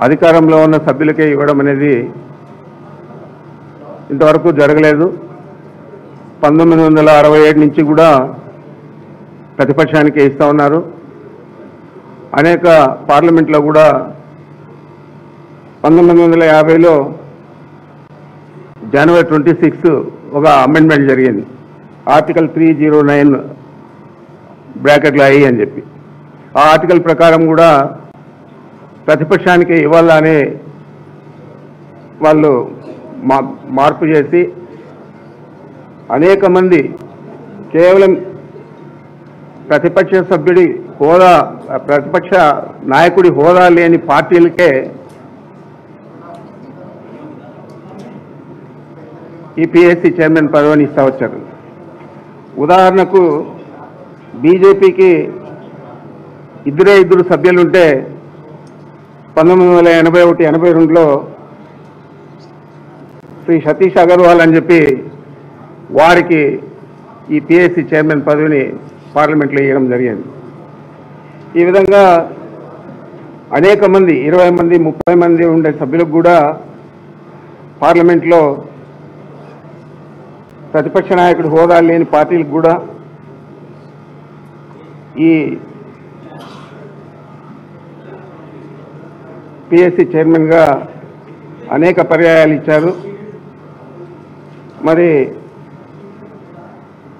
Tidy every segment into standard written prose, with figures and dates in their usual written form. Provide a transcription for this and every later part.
అధికారంలో ఉన్న సభ్యులకే ఇవ్వడం అనేది ఇంతవరకు జరగలేదు. 1967 నుంచి కూడా ప్రతిపక్షానికి ఇస్తూ ఉన్నారు. అనేక పార్లమెంట్లో కూడా 1950లో జనవరి 26 ఒక అమెండ్మెంట్ జరిగింది. ఆర్టికల్ 309 బ్రాకెట్లో అయ్యి అని చెప్పి ఆ ఆర్టికల్ ప్రకారం కూడా ప్రతిపక్షానికి ఇవ్వాలని వాళ్ళు మార్పు చేసి అనేక మంది కేవలం ప్రతిపక్ష సభ్యుడి హోదా, ప్రతిపక్ష నాయకుడి హోదా లేని పార్టీలకే ఈ పిఎస్సి చైర్మన్ పదవిని ఇస్తూ వచ్చారు. ఉదాహరణకు బీజేపీకి ఇద్దరు సభ్యులుంటే 1981-82లో శ్రీ సతీష్ అగర్వాల్ అని చెప్పి వారికి ఈ పిఎస్సి చైర్మన్ పదవిని పార్లమెంట్లో ఇవ్వడం జరిగింది. ఈ విధంగా అనేక మంది 20 మంది 30 మంది ఉండే సభ్యులకు కూడా పార్లమెంట్లో ప్రతిపక్ష నాయకుడు హోదా లేని పార్టీలకు కూడా ఈ పిఎస్సి చైర్మన్గా అనేక పర్యాయాలు ఇచ్చారు. మరి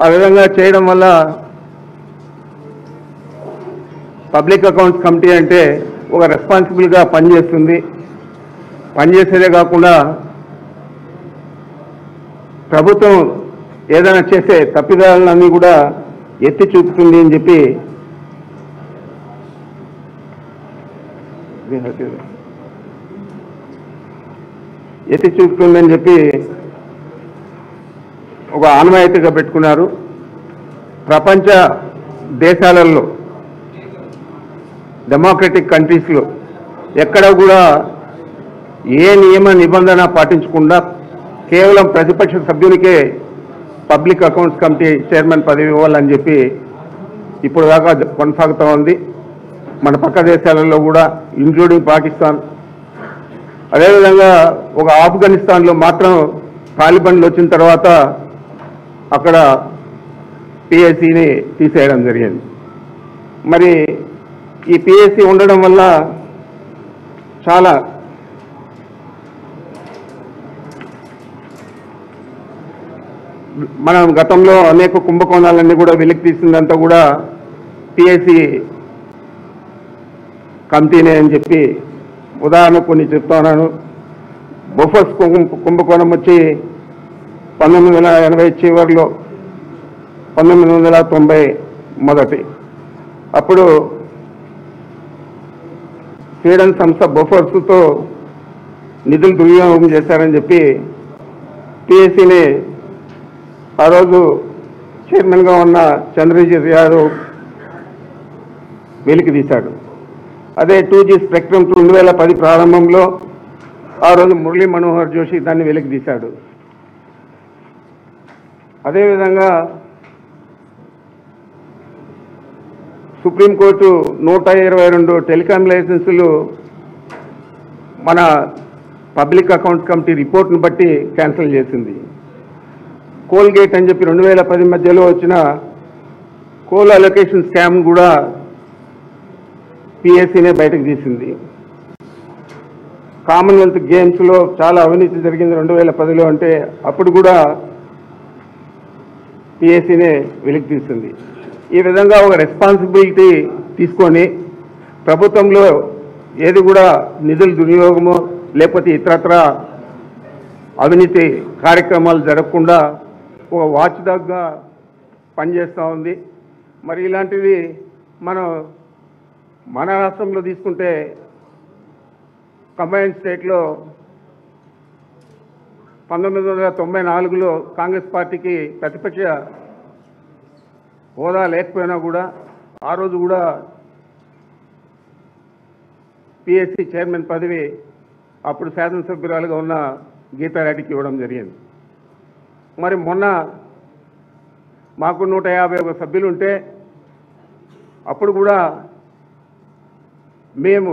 ఆ విధంగా చేయడం వల్ల పబ్లిక్ అకౌంట్స్ కమిటీ అంటే ఒక రెస్పాన్సిబుల్గా పనిచేస్తుంది. పనిచేసేదే కాకుండా ప్రభుత్వం ఏదైనా చేసే తప్పిదాలన్నీ కూడా ఎత్తి చూపుతుంది అని చెప్పి ఒక ఆనవాయితీగా పెట్టుకున్నారు. ప్రపంచ దేశాలలో డెమోక్రటిక్ కంట్రీస్లో ఎక్కడ కూడా ఏ నియమ నిబంధన పాటించకుండా కేవలం ప్రతిపక్ష సభ్యునికే పబ్లిక్ అకౌంట్స్ కమిటీ చైర్మన్ పదవి ఇవ్వాలని చెప్పి ఇప్పుడు దాకా కొనసాగుతూ ఉంది. మన పక్క దేశాలలో కూడా ఇంక్లూడింగ్ పాకిస్తాన్, అదేవిధంగా ఒక ఆఫ్ఘనిస్తాన్లో మాత్రం తాలిబాన్లు వచ్చిన తర్వాత అక్కడ పిఎస్సిని తీసేయడం జరిగింది. మరి ఈ పిఎస్సి ఉండడం వల్ల చాలా మనం గతంలో అనేక కుంభకోణాలన్నీ కూడా వెలికి తీసిందంతా కూడా పిఎస్సి కమిటీనే అని చెప్పి ఉదాహరణ కొన్ని చెప్తున్నాను. బొఫర్స్ కుంభకోణం వచ్చి 1980 చివరిలో 1990 మొదటి అప్పుడు స్వీడన్ సంస్థ బొఫర్స్తో నిధులు దుర్వినియోగం చేశారని చెప్పి పిఎస్సిని ఆ రోజు చైర్మన్గా ఉన్న చంద్రజిత్ యాదవ్ వెలికి తీశాడు. అదే 2G స్పెక్ట్రమ్ 2010 ప్రారంభంలో ఆ రోజు మురళీ మనోహర్ జోషి దాన్ని వెలికి తీశాడు. అదేవిధంగా సుప్రీంకోర్టు 122 టెలికాం లైసెన్సులు మన పబ్లిక్ అకౌంట్స్ కమిటీ రిపోర్ట్ను బట్టి క్యాన్సిల్ చేసింది. కోల్గేట్ అని చెప్పి 2010 మధ్యలో వచ్చిన కోల్ అలొకేషన్ స్కామ్ కూడా పిఎస్సినే బయటకు తీసింది. కామన్వెల్త్ గేమ్స్లో చాలా అవినీతి జరిగింది 2010లో అంటే అప్పుడు కూడా పిఎస్సినే వెలికి తీసింది. ఈ విధంగా ఒక రెస్పాన్సిబిలిటీ తీసుకొని ప్రభుత్వంలో ఏది కూడా నిధుల దుర్వినియోగము లేకపోతే ఇతరత్ర అవినీతి కార్యక్రమాలు జరగకుండా ఒక వాచ్ డాగ్గా పనిచేస్తూ ఉంది. మరి ఇలాంటివి మన రాష్ట్రంలో తీసుకుంటే కంబైన్డ్ స్టేట్లో 1994లో కాంగ్రెస్ పార్టీకి ప్రతిపక్ష హోదా లేకపోయినా కూడా ఆ రోజు కూడా పిఎస్సి చైర్మన్ పదవి అప్పుడు శాసనసభ్యురాలుగా ఉన్న గీతారెడ్డికి ఇవ్వడం జరిగింది. మరి మొన్న మాకు 151 సభ్యులు ఉంటే అప్పుడు కూడా మేము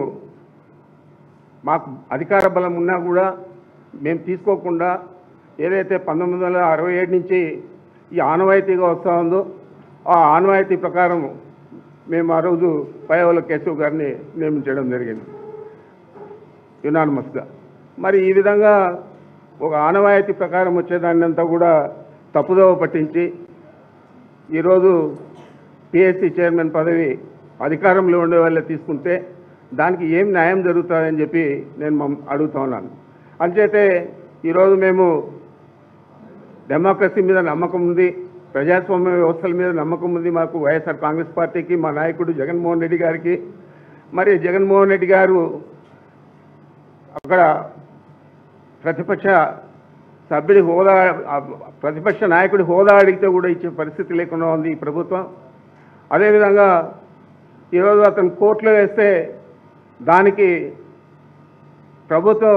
మాకు అధికార బలం ఉన్నా కూడా మేము తీసుకోకుండా ఏదైతే 1967 నుంచి ఈ ఆనవాయితీగా వస్తూ ఉందో ఆ ఆనవాయితీ ప్రకారం మేము ఆ రోజు పయ్యవోలు కేశవ్ గారిని నియమించడం జరిగింది యునానిమస్గా. మరి ఈ విధంగా ఒక ఆనవాయితీ ప్రకారం వచ్చేదాన్ని అంతా కూడా తప్పుదోవ పట్టించి ఈరోజు పిఎస్సి చైర్మన్ పదవి అధికారంలో ఉండే వాళ్ళే తీసుకుంటే దానికి ఏం న్యాయం జరుగుతుందని చెప్పి నేను అడుగుతా ఉన్నాను. అంచేతే ఈరోజు మేము డెమోక్రసీ మీద నమ్మకం ఉంది, ప్రజాస్వామ్య వ్యవస్థల మీద నమ్మకం ఉంది మాకు వైఎస్ఆర్ కాంగ్రెస్ పార్టీకి, మా నాయకుడు జగన్మోహన్ రెడ్డి గారికి. మరి జగన్మోహన్ రెడ్డి గారు అక్కడ ప్రతిపక్ష సభ్యుడి హోదా, ప్రతిపక్ష నాయకుడి హోదా అడిగితే కూడా ఇచ్చే పరిస్థితి లేకుండా ఉంది ఈ ప్రభుత్వం. అదేవిధంగా ఈరోజు అతను కోర్టులో వేస్తే దానికి ప్రభుత్వం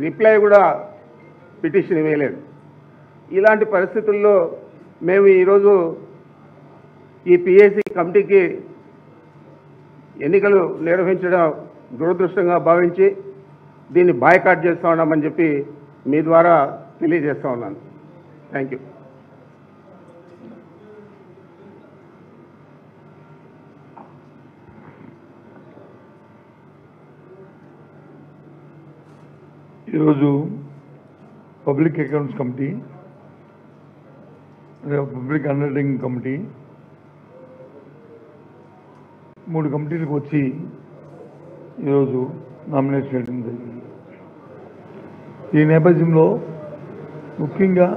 రిప్లై కూడా పిటిషన్ ఇవ్వలేదు. ఇలాంటి పరిస్థితుల్లో మేము ఈరోజు ఈ పిఎస్సి కమిటీకి ఎన్నికలు నిర్వహించడం దురదృష్టంగా భావించి దీన్ని బాయ్కాట్ చేస్తూ ఉన్నామని చెప్పి మీ ద్వారా తెలియజేస్తూ ఉన్నాను. Thank you. ఈరోజు public accounts committee, public undertaking committee 3 కమిటీలకు వచ్చి ఈరోజు నామినేట్ చేయడం జరిగింది. ఈ నేపథ్యంలో ముఖ్యంగా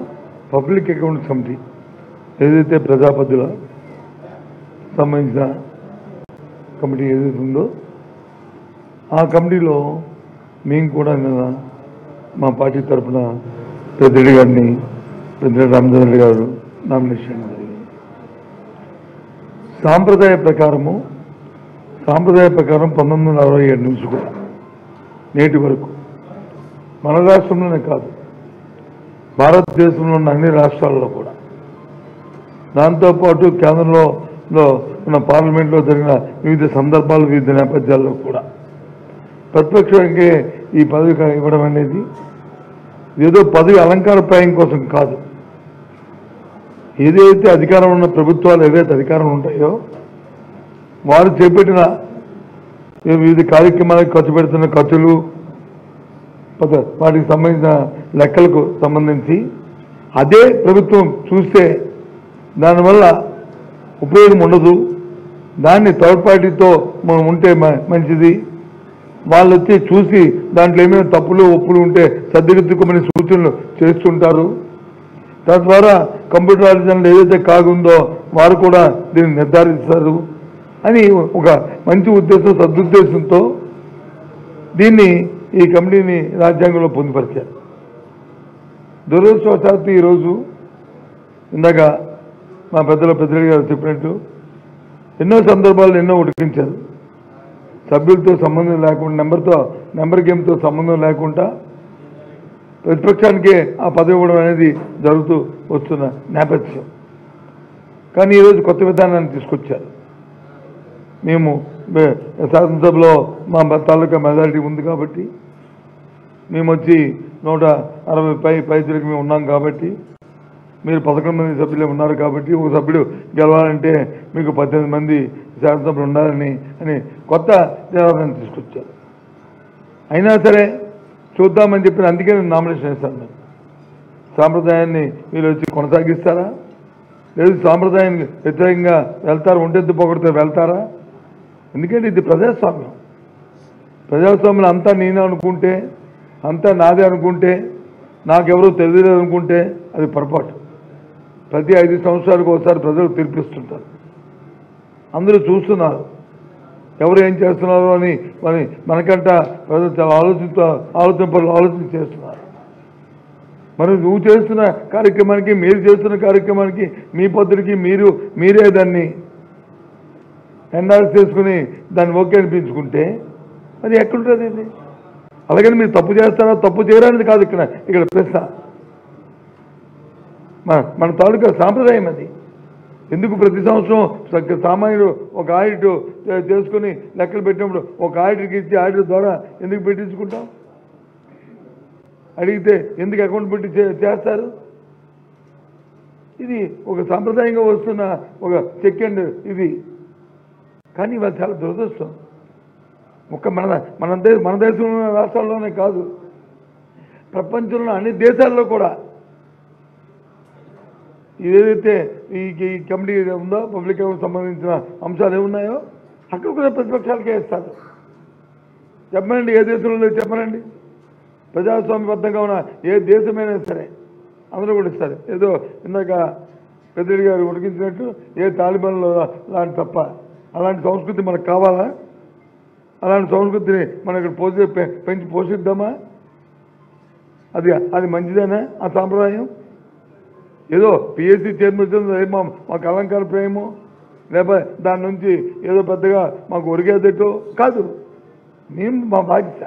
పబ్లిక్ అకౌంట్స్ కమిటీ ఏదైతే ప్రజాపతిల సంబంధించిన కమిటీ ఏదైతే ఉందో ఆ కమిటీలో మేము కూడా నిన్న మా పార్టీ తరఫున పెద్దిరెడ్డి గారిని, పెద్దిరెడ్డి రామచంద్ర గారు నామినేషన్ జరిగింది. సాంప్రదాయ ప్రకారం 1967 నుంచి కూడా నేటి వరకు మన రాష్ట్రంలోనే కాదు, భారతదేశంలో ఉన్న అన్ని రాష్ట్రాల్లో కూడా, దాంతోపాటు కేంద్రంలో ఉన్న పార్లమెంట్లో జరిగిన వివిధ సందర్భాలు, వివిధ నేపథ్యాల్లో కూడా ప్రతిపక్షానికి ఈ పదవి ఇవ్వడం అనేది ఏదో పదవి అలంకారప్రాయం కోసం కాదు. ఏదైతే అధికారం ఉన్న ప్రభుత్వాలు ఏదైతే అధికారం ఉంటాయో వారు చేపట్టిన వివిధ కార్యక్రమాలకు ఖర్చు పెడుతున్న ఖర్చులు, వాటికి సంబంధించిన లెక్కలకు సంబంధించి అదే ప్రభుత్వం చూస్తే దానివల్ల ఉపయోగం ఉండదు. దాన్ని థర్డ్ పార్టీతో మనం ఉంటే మంచిది. వాళ్ళు వచ్చి చూసి దాంట్లో ఏమైనా తప్పులు ఒప్పులు ఉంటే సర్దిదిద్దుకోమని సూచనలు చేస్తుంటారు. తద్వారా కంప్యూటరైజేషన్లో ఏదైతే కాగుందో వారు కూడా దీన్ని నిర్ధారిస్తారు అని ఒక మంచి ఉద్దేశం, సదుద్దేశంతో దీన్ని ఈ కమిటీని రాజ్యాంగంలో పొందుపరిచారు. దురదృష్టవశాత్తు ఈరోజు ఇందాక మా పెద్దరెడ్డి గారు చెప్పినట్టు ఎన్నో సందర్భాల్లో ఎన్నో ఉడికించారు. సభ్యులతో సంబంధం లేకుండా, నెంబర్ గేమ్తో సంబంధం లేకుండా ప్రతిపక్షానికే ఆ పదవి ఇవ్వడం అనేది జరుగుతూ వస్తున్న నేపథ్యం. కానీ ఈరోజు కొత్త విధానాన్ని తీసుకొచ్చారు. మేము శాసనసభలో మా తాలూకా మెజారిటీ ఉంది కాబట్టి, మేము వచ్చి 160 పైచులకు మేము ఉన్నాం కాబట్టి, మీరు 11 మంది సభ్యులే ఉన్నారు కాబట్టి ఒక సభ్యుడు గెలవాలంటే మీకు 18 మంది శాసనసభలు ఉండాలని కొత్త జవాబాన్ని తీసుకొచ్చారు. అయినా సరే చూద్దామని చెప్పిన అందుకే నేను నామినేషన్ వేస్తాను. నేను సాంప్రదాయాన్ని మీరు వచ్చి కొనసాగిస్తారా, లేదు సాంప్రదాయానికి వ్యతిరేకంగా వెళ్తారా, ఒంటెత్తు పొగడితే వెళ్తారా? ఎందుకంటే ఇది ప్రజాస్వామ్యం. ప్రజాస్వామ్యం అంతా నేను అనుకుంటే, అంతా నాదే అనుకుంటే, నాకెవరూ తెలియదు అనుకుంటే అది పొరపాటు. ప్రతి 5 సంవత్సరాలకు ఒకసారి ప్రజలు తీర్పిస్తుంటారు. అందరూ చూస్తున్నారు ఎవరు ఏం చేస్తున్నారు అని. మనకంట ప్రజలు చాలా ఆలోచన చేస్తున్నారు. మరి నువ్వు చేస్తున్న కార్యక్రమానికి, మీరు చేస్తున్న కార్యక్రమానికి, మీ పద్ధతికి మీరే దాన్ని ఎన్ఆర్ఎస్ చేసుకుని దాన్ని ఓకే అనిపించుకుంటే అది ఎక్కడుంటుంది ఇది? అలాగని మీరు తప్పు చేస్తారా, తప్పు చేయడానికి కాదు ఇక్కడ ప్రశ్న. మన తాలూకా సాంప్రదాయం అది. ఎందుకు ప్రతి సంవత్సరం సామాన్యుడు ఒక ఆడిట్ చేసుకుని లెక్కలు పెట్టినప్పుడు ఒక ఆడిట్కి ఇచ్చి ఆడిట్ ద్వారా ఎందుకు పెట్టించుకుంటాం? అడిగితే ఎందుకు అకౌంట్ పెట్టి చేస్తారు? ఇది ఒక సాంప్రదాయంగా వస్తున్న ఒక చెక్ అండ్ ఇది. కానీ ఇవాళ చాలా దురదృష్టం. మన దేశంలో రాష్ట్రాల్లోనే కాదు, ప్రపంచంలో అన్ని దేశాల్లో కూడా ఏదైతే ఈ కమిటీ ఉందో పబ్లిక్ సంబంధించిన అంశాలు ఏమున్నాయో అక్కడ కూడా ప్రతిపక్షాలకే ఇస్తారు. చెప్పనండి, ఏ దేశంలో లేదు చెప్పనండి. ప్రజాస్వామ్యబద్ధంగా ఉన్న ఏ దేశమైనా సరే అందరూ కూడా ఇస్తారు. ఏదో ఇందాక పెద్దరెడ్డి గారు ఉడికించినట్టు ఏ తాలిబాన్లో లాంటి తప్ప అలాంటి సంస్కృతి మనకు కావాలా? అలాంటి సంస్కృతిని మనం ఇక్కడ పెంచి పోషిద్దామా? అది మంచిదేనా ఆ సాంప్రదాయం? ఏదో పిఎస్సి చైర్మన్ మాకు అలంకార ప్రేమో లేకపోతే దాని నుంచి ఏదో పెద్దగా మాకు ఒరిగేదటో కాదు. మేము మా బాధ్యత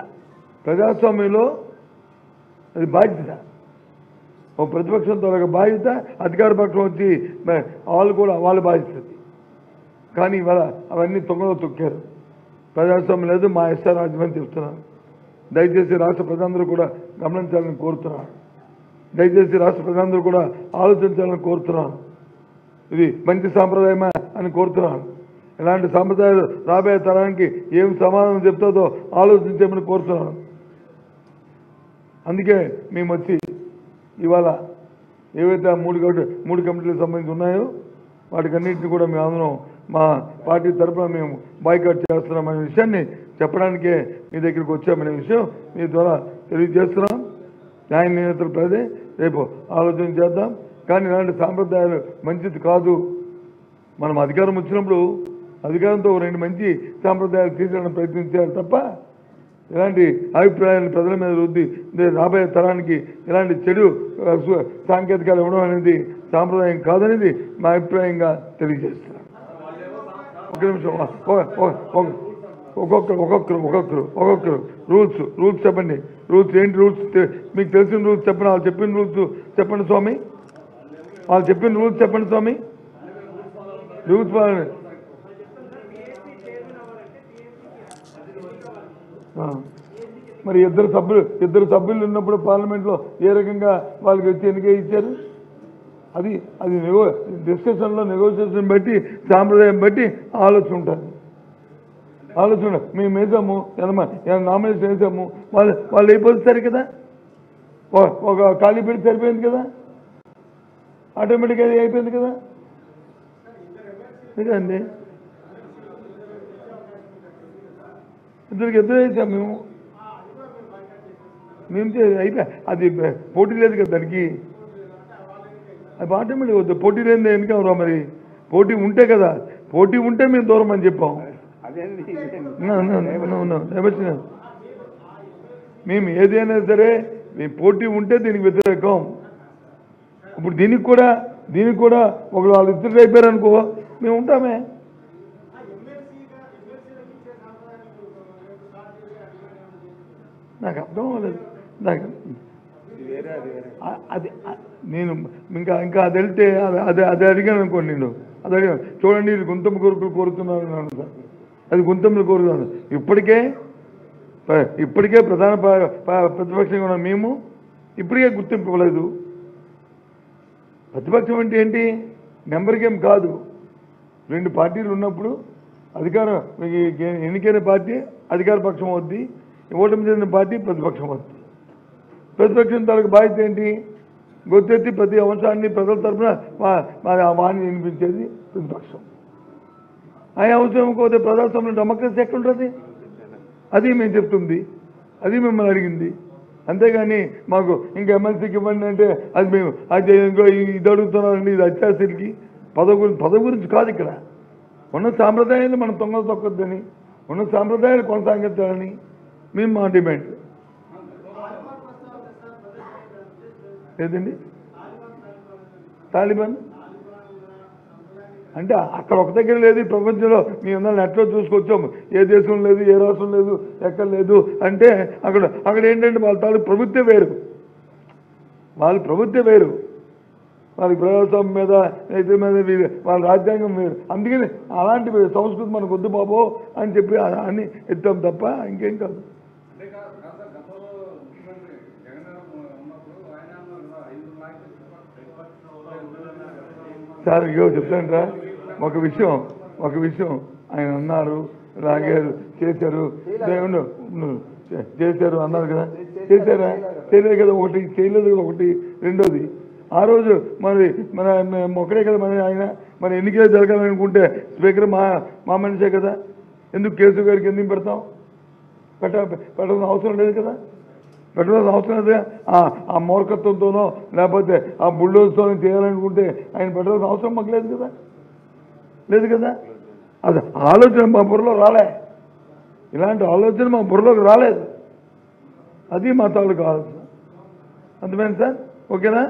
ప్రజాస్వామ్యంలో అది బాధ్యత. ఓ ప్రతిపక్షంతో ఒక బాధ్యత, అధికార పక్షం వచ్చి వాళ్ళు కూడా వాళ్ళ బాధ్యత. కానీ ఇవాళ అవన్నీ తొంగలో తొక్కారు. ప్రజాస్వామ్యం లేదు, మా ఇష్ట రాజ్యమని చెప్తున్నారు. దయచేసి రాష్ట్ర ప్రజలందరూ కూడా గమనించాలని కోరుతున్నాను. దయచేసి రాష్ట్ర ప్రజలందరూ కూడా ఆలోచించాలని కోరుతున్నాను. ఇది మంచి సాంప్రదాయమా అని కోరుతున్నాను. ఇలాంటి సాంప్రదాయాలు రాబోయే తరానికి ఏం సమాధానం చెప్తుందో ఆలోచించమని కోరుతున్నాను. అందుకే మేము వచ్చి ఇవాళ ఏవైతే మూడు కమిటీలకు సంబంధించి ఉన్నాయో వాటికన్నింటినీ కూడా మేము అందరం మా పార్టీ తరఫున మేము బాయ్కాట్ చేస్తున్నామనే విషయాన్ని చెప్పడానికే మీ దగ్గరికి వచ్చామనే విషయం మీ ద్వారా తెలియజేస్తున్నాం. న్యాయ నియంత్రణ ప్రదే రేపు ఆలోచన చేద్దాం. కానీ ఇలాంటి సాంప్రదాయాలు మంచిది కాదు. మనం అధికారం వచ్చినప్పుడు అధికారంతో రెండు మంచి సాంప్రదాయాలు తీసుకోవడానికి ప్రయత్నించారు తప్ప ఇలాంటి అభిప్రాయాలను ప్రజల మీద రుద్ది రాబోయే తరానికి ఇలాంటి చెడు సాంకేతికాలు ఇవ్వడం అనేది సాంప్రదాయం కాదనేది మా అభిప్రాయంగా తెలియజేస్తున్నాను. ఒక నిమిషం, ఒక్కొక్కరు రూల్స్ చెప్పండి. రూల్స్ ఏంటి? రూల్స్ మీకు తెలిసిన రూల్స్ చెప్పండి. వాళ్ళు చెప్పిన రూల్స్ చెప్పండి స్వామి. వాళ్ళు చెప్పిన రూల్స్ చెప్పండి స్వామి. రూల్స్ మరి ఇద్దరు సభ్యులు ఉన్నప్పుడు పార్లమెంట్లో ఏ రకంగా వాళ్ళకి వచ్చి ఎన్నిక ఇచ్చారు? అది డిస్కషన్లో నెగోషియేషన్ బట్టి సాంప్రదాయం బట్టి ఆలోచన ఉంటుంది. మేము వేసాము, నామినేషన్ వేసాము, వాళ్ళు అయిపోతారు కదా. ఒక ఖాళీ పెట్టి సరిపోయింది కదా, ఆటోమేటిక్గా అది అయిపోయింది కదా. ఇదండి ఇద్దరు వేసాము మేము అయిపోయి అది పోటీ లేదు కదా దానికి. అది ఆటోమేటిక్ వద్దు. పోటీ లేని ఎందుకు అవరా? మరి పోటీ ఉంటే కదా, పోటీ ఉంటే మేము దూరం అని చెప్పాం. మేము ఏదైనా సరే మేము పోటీ ఉంటే దీనికి వ్యతిరేకం. ఇప్పుడు దీనికి కూడా ఒకరు వాళ్ళు ఇద్దరు అయిపోయారు అనుకో మేము ఉంటామే. నాకు అర్థం అవ్వలేదు. అది నేను ఇంకా అది వెళ్తే అది అడిగాను అనుకోండి. నేను అది అడిగాను, చూడండి ఇది గుంతమ్మ కోరికలు కోరుతున్నాను అన్నాను సార్. అది గుంతమ్మలు కోరుతున్నాను. ఇప్పటికే ప్రధాన ప్రతిపక్షంగా ఉన్న మేము ఇప్పటికే గుర్తింపు ఇవ్వలేదు. ప్రతిపక్షం అంటే ఏంటి? నెంబర్ గేమ్ కాదు. రెండు పార్టీలు ఉన్నప్పుడు అధికారం ఎన్నికైన పార్టీ అధికార పక్షం అవుద్ది, ఓటమి చెందిన పార్టీ ప్రతిపక్షం అవుద్ది. ప్రతిపక్షం తాలూకు బాధ్యత ఏంటి? గొత్తెత్తి ప్రతి అంశాన్ని ప్రజల తరఫున వాణి వినిపించేది ప్రతిపక్షం. ఆ అవసరం పోతే ప్రజాస్వామ్యం డెమోక్రసీ ఎక్కడుంటుంది? అది మేము చెప్తుంది, అది మిమ్మల్ని అడిగింది. అంతేగాని మాకు ఇంకా ఎమ్మెల్సీకి ఇవ్వండి అంటే అది మేము అది ఇది అడుగుతున్నారండి, ఇది అత్యాశలకి పదవి గురించి కాదు. ఇక్కడ ఉన్న సాంప్రదాయాలు మనం తొంగలు తొక్కొద్దని, ఉన్న సాంప్రదాయాలు కొనసాగించాలని మేము మా డిమాండ్. లేదండి తాలిబాన్ అంటే అక్కడ ఒక దగ్గర లేదు, ప్రపంచంలో మీ అందరూ నెట్లో చూసుకొచ్చాము. ఏ దేశం లేదు, ఏ రాష్ట్రం లేదు, ఎక్కడ లేదు అంటే అక్కడ ఏంటంటే వాళ్ళ తాలూకు ప్రభుత్వం వేరు, వాళ్ళ ప్రభుత్వం వేరు. వాళ్ళకి ప్రజాస్వామ్యం మీద రైతుల మీద వాళ్ళ రాజ్యాంగం మీద అందుకని అలాంటి సంస్కృతి మనకు వద్దు బాబు అని చెప్పి అని ఎత్తాం తప్ప ఇంకేం కాదు. సార్ ఇగో చెప్తానంటా ఒక విషయం ఆయన అన్నారు, లాగారు, చేశారు, చేశారు అన్నారు కదా, చేశారా? చేయలేదు కదా, ఒకటి చేయలేదు కదా, ఒకటి. రెండోది ఆ రోజు మరి ఒక్కడే కదా మరి ఆయన మరి ఎన్నికలు జరగాలనుకుంటే స్పీకర్ మా మనిషే కదా, ఎందుకు కేసు గారికి ఎందుకు పెడతాం? పెట్టాల్సిన అవసరం లేదు కదా, పెట్టాల్సిన అవసరం లేదు. ఆ మూర్ఖత్వంతోనో లేకపోతే ఆ బుల్డోజ్తోనో చేయాలనుకుంటే ఆయన పెట్టాల్సిన అవసరం మాకు లేదు కదా, లేదు కదా. అది ఆలోచన మా బుర్రలో రాలే, ఇలాంటి ఆలోచన మా బుర్రలోకి రాలేదు. అది మా తాలూకు ఆలోచన. అర్థమైంది సార్? ఓకేనా?